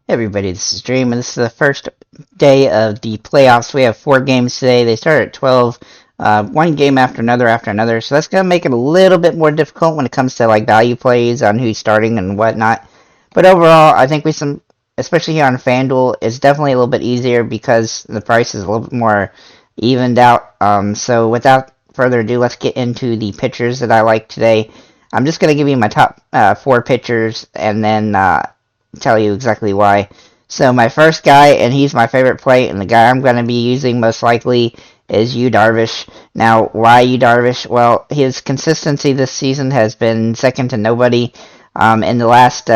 Hey everybody, this is Dream, and this is the first day of the playoffs. We have 4 games today. They start at 12, one game after another. So that's going to make it a little bit more difficult when it comes to like value plays on who's starting and whatnot. But overall, I think especially here on FanDuel, it's definitely a little bit easier because the price is a little bit more evened out. So without further ado, let's get into the pitchers that I like today. I'm just going to give you my top 4 pitchers and then tell you exactly why. So my first guy, and he's my favorite play, and the guy I'm going to be using most likely is Yu Darvish. Now, why Yu Darvish? Well, his consistency this season has been second to nobody. In the last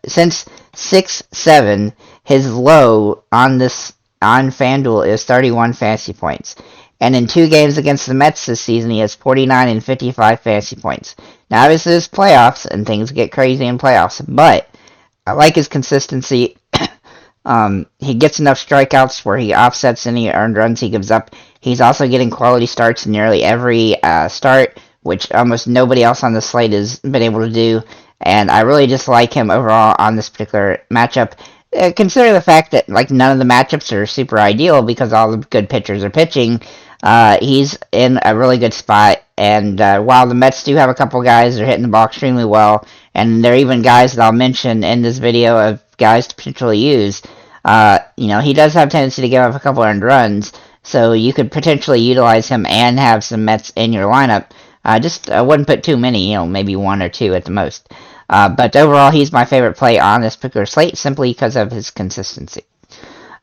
since 6-7, his low on FanDuel is 31 fantasy points. And in 2 games against the Mets this season, he has 49 and 55 fantasy points. Now, obviously, it's playoffs, and things get crazy in playoffs, but I like his consistency. He gets enough strikeouts where he offsets any earned runs he gives up. He's also getting quality starts in nearly every start, which almost nobody else on the slate has been able to do. And I really just like him overall on this particular matchup. Consider the fact that like none of the matchups are super ideal because all the good pitchers are pitching. He's in a really good spot, and while the Mets do have a couple guys that are hitting the ball extremely well, and there are even guys that I'll mention in this video of guys to potentially use, he does have a tendency to give up a couple earned runs, so you could potentially utilize him and have some Mets in your lineup. Just wouldn't put too many, maybe 1 or 2 at the most. But overall, he's my favorite play on this particular slate simply because of his consistency.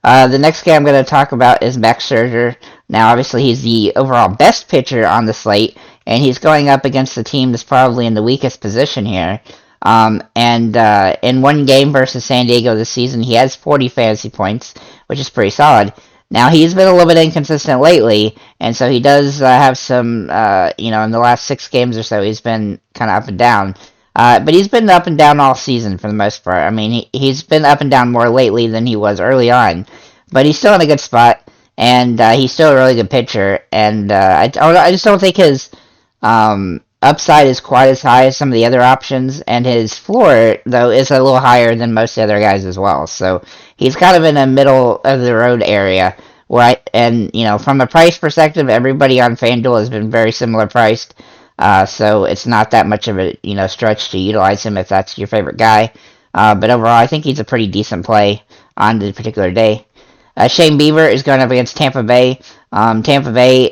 The next guy I'm going to talk about is Max Scherzer. Now, obviously, he's the overall best pitcher on the slate, and he's going up against the team that's probably in the weakest position here. In 1 game versus San Diego this season, he has 40 fantasy points, which is pretty solid. Now, he's been a little bit inconsistent lately, and so he does have some, in the last 6 games or so, he's been kind of up and down. But he's been up and down all season for the most part. I mean, he's been up and down more lately than he was early on. But he's still in a good spot, and he's still a really good pitcher. And I just don't think his upside is quite as high as some of the other options. And his floor, though, is a little higher than most of the other guys as well. So he's kind of in a middle of the road area. From a price perspective, everybody on FanDuel has been very similar priced. So it's not that much of a stretch to utilize him if that's your favorite guy. But overall, I think he's a pretty decent play on the particular day. Shane Bieber is going up against Tampa Bay. Tampa Bay,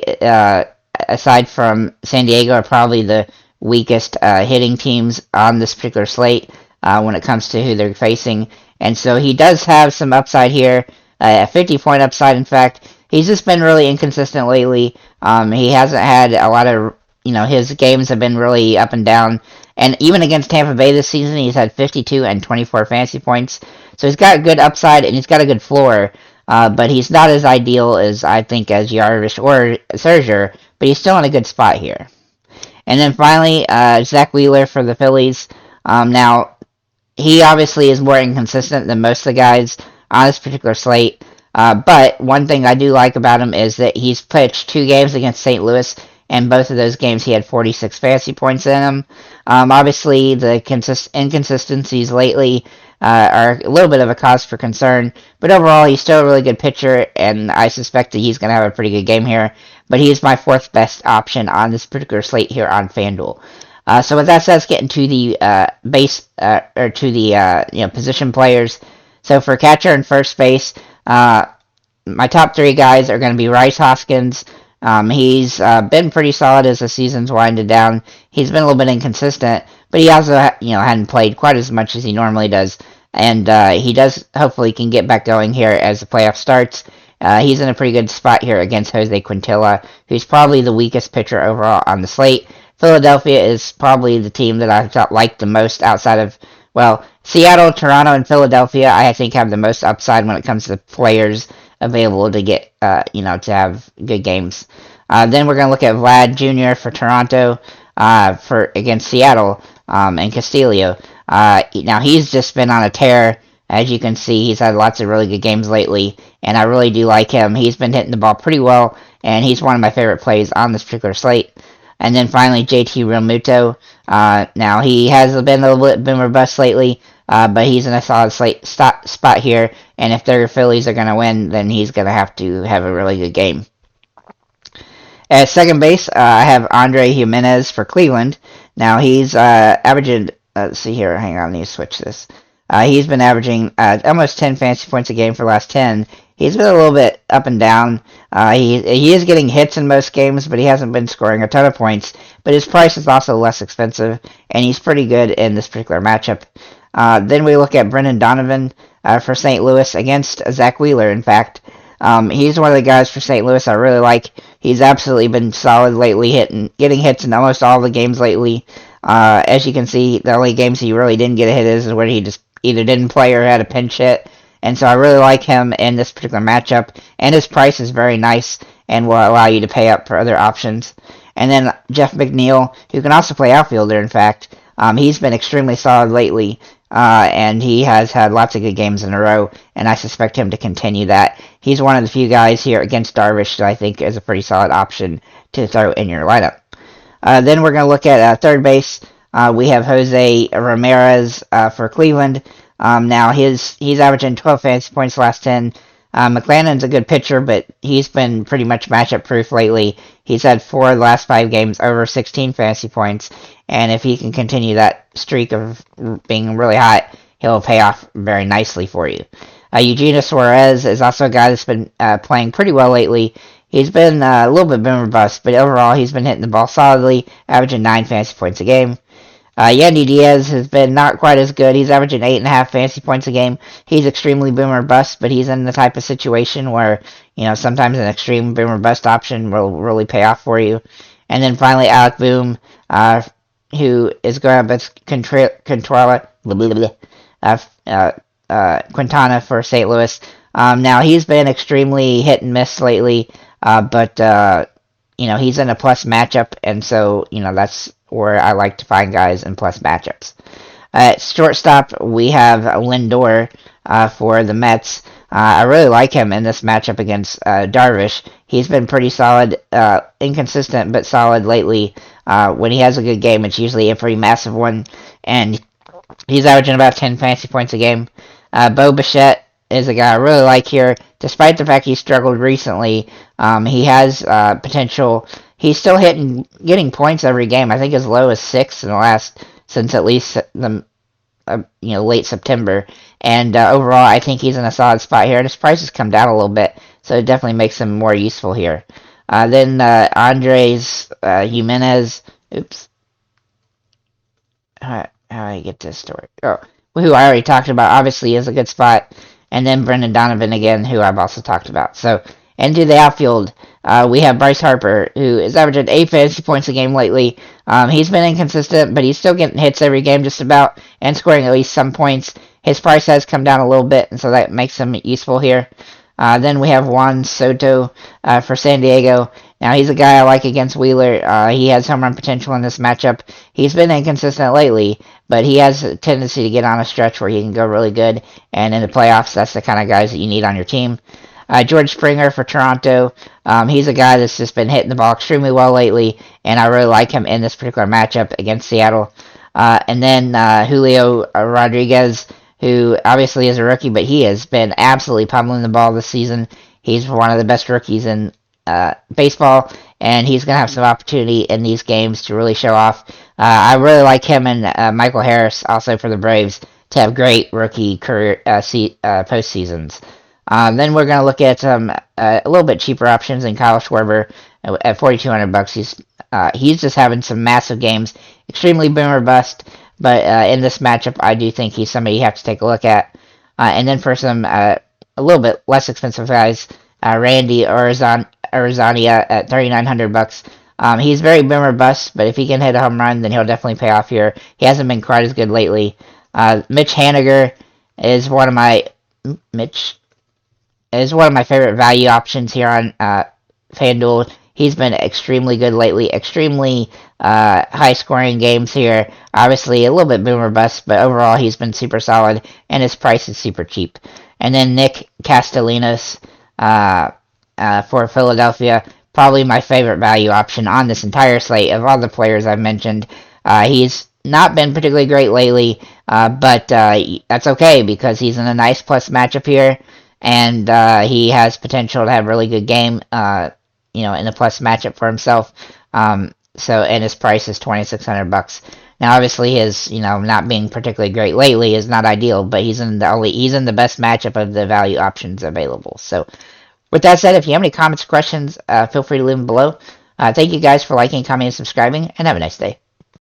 aside from San Diego, are probably the weakest hitting teams on this particular slate when it comes to who they're facing. And so he does have some upside here, a 50-point upside, in fact. He's just been really inconsistent lately. He hasn't had a lot of his games have been really up and down. And even against Tampa Bay this season, he's had 52 and 24 fantasy points. So he's got a good upside and he's got a good floor. But he's not as ideal as I think as Yarvish or Scherzer. But he's still in a good spot here. And then finally, Zach Wheeler for the Phillies. Now, he obviously is more inconsistent than most of the guys on this particular slate. But one thing I do like about him is that he's pitched 2 games against St. Louis. And both of those games he had 46 fantasy points in them. Obviously, the inconsistencies lately are a little bit of a cause for concern. But overall, he's still a really good pitcher, and I suspect that he's going to have a pretty good game here. But he is my 4th best option on this particular slate here on FanDuel. So with that said, let's get into the position players. So for catcher and first base, my top 3 guys are going to be Rhys Hoskins. He's been pretty solid as the season's winded down. He's been a little bit inconsistent, but he also, hadn't played quite as much as he normally does. And he does hopefully can get back going here as the playoff starts. He's in a pretty good spot here against Jose Quintilla, who's probably the weakest pitcher overall on the slate. Philadelphia is probably the team that I like the most outside of, Seattle, Toronto, and Philadelphia. I think have the most upside when it comes to players available to get, to have good games. Then we're going to look at Vlad Jr. for Toronto against Seattle and Castillo. Now, he's just been on a tear. As you can see, he's had lots of really good games lately, and I really do like him. He's been hitting the ball pretty well, and he's one of my favorite plays on this particular slate. And then finally, JT Realmuto. Now, he has been a little bit robust lately, but he's in a solid spot here, and if their Phillies are going to win, then he's going to have a really good game. At second base, I have Andre Jimenez for Cleveland. Now, he's averaging, let's see here, hang on, let me switch this. He's been averaging almost 10 fantasy points a game for the last 10. He's been a little bit up and down. He is getting hits in most games, but he hasn't been scoring a ton of points. But his price is also less expensive, and he's pretty good in this particular matchup. Then we look at Brendan Donovan for St. Louis against Zach Wheeler, in fact. He's one of the guys for St. Louis I really like. He's absolutely been solid lately, getting hits in almost all the games lately. As you can see, the only games he really didn't get a hit is where he just either didn't play or had a pinch hit. And so I really like him in this particular matchup. And his price is very nice and will allow you to pay up for other options. And then Jeff McNeil, who can also play outfielder, in fact. He's been extremely solid lately. And he has had lots of good games in a row, and I suspect him to continue that. He's one of the few guys here against Darvish that I think is a pretty solid option to throw in your lineup. Then we're going to look at third base. We have Jose Ramirez for Cleveland. Now, he's averaging 12 fantasy points last 10. McClannon's a good pitcher, but he's been pretty much matchup proof lately. He's had 4 of the last 5 games over 16 fantasy points, and if he can continue that streak of being really hot, he'll pay off very nicely for you. Eugenio Suarez is also a guy that's been playing pretty well lately. He's been a little bit boomer bust, but overall he's been hitting the ball solidly, averaging 9 fantasy points a game. Yandy Diaz has been not quite as good. He's averaging 8.5 fantasy points a game. He's extremely boomer bust, but he's in the type of situation where, sometimes an extreme boomer bust option will really pay off for you. And then finally, Alec Boom, who is going up against Quintana for St. Louis. Now, he's been extremely hit and miss lately, but he's in a plus matchup, and so, that's where I like to find guys in plus matchups. At shortstop, we have Lindor for the Mets. I really like him in this matchup against Darvish. He's been pretty solid, inconsistent, but solid lately. When he has a good game, it's usually a pretty massive one, and he's averaging about 10 fantasy points a game. Bo Bichette is a guy I really like here. Despite the fact he struggled recently, he has potential. He's still getting points every game. I think as low as 6 since at least the late September. And overall, I think he's in a solid spot here. And his price has come down a little bit, so it definitely makes him more useful here. Then Andres Jimenez. Oops. How do I get this story? Oh, who I already talked about. Obviously, is a good spot. And then Brendan Donovan again, who I've also talked about. So, into the outfield, we have Bryce Harper, who is averaging 8 fantasy points a game lately. He's been inconsistent, but he's still getting hits every game just about, and scoring at least some points. His price has come down a little bit, and so that makes him useful here. Then we have Juan Soto for San Diego. Now, he's a guy I like against Wheeler. He has home run potential in this matchup. He's been inconsistent lately, but he has a tendency to get on a stretch where he can go really good. And in the playoffs, that's the kind of guys that you need on your team. George Springer for Toronto. He's a guy that's just been hitting the ball extremely well lately, and I really like him in this particular matchup against Seattle. And then Julio Rodriguez, who obviously is a rookie, but he has been absolutely pummeling the ball this season. He's one of the best rookies in baseball, and he's going to have some opportunity in these games to really show off. I really like him and Michael Harris, also for the Braves, to have great rookie career postseasons. Then we're going to look at some a little bit cheaper options in Kyle Schwarber at $4,200. He's just having some massive games, extremely boomer bust, but in this matchup, I do think he's somebody you have to take a look at. And then for some a little bit less expensive guys, Randy Arozarena at $3,900. He's very boomer bust, but if he can hit a home run, then he'll definitely pay off here. He hasn't been quite as good lately. Mitch Haniger is one of my favorite value options here on FanDuel. He's been extremely good lately, extremely high-scoring games here. Obviously, a little bit boomer bust, but overall, he's been super solid, and his price is super cheap. And then Nick Castellanos for Philadelphia, probably my favorite value option on this entire slate of all the players I've mentioned. He's not been particularly great lately, but that's okay because he's in a nice plus matchup here, and he has potential to have a really good game, in a plus matchup for himself. And his price is $2,600. Now, obviously, his not being particularly great lately is not ideal, but he's in the best matchup of the value options available. So, with that said, if you have any comments or questions, feel free to leave them below. Thank you guys for liking, commenting, and subscribing, and have a nice day.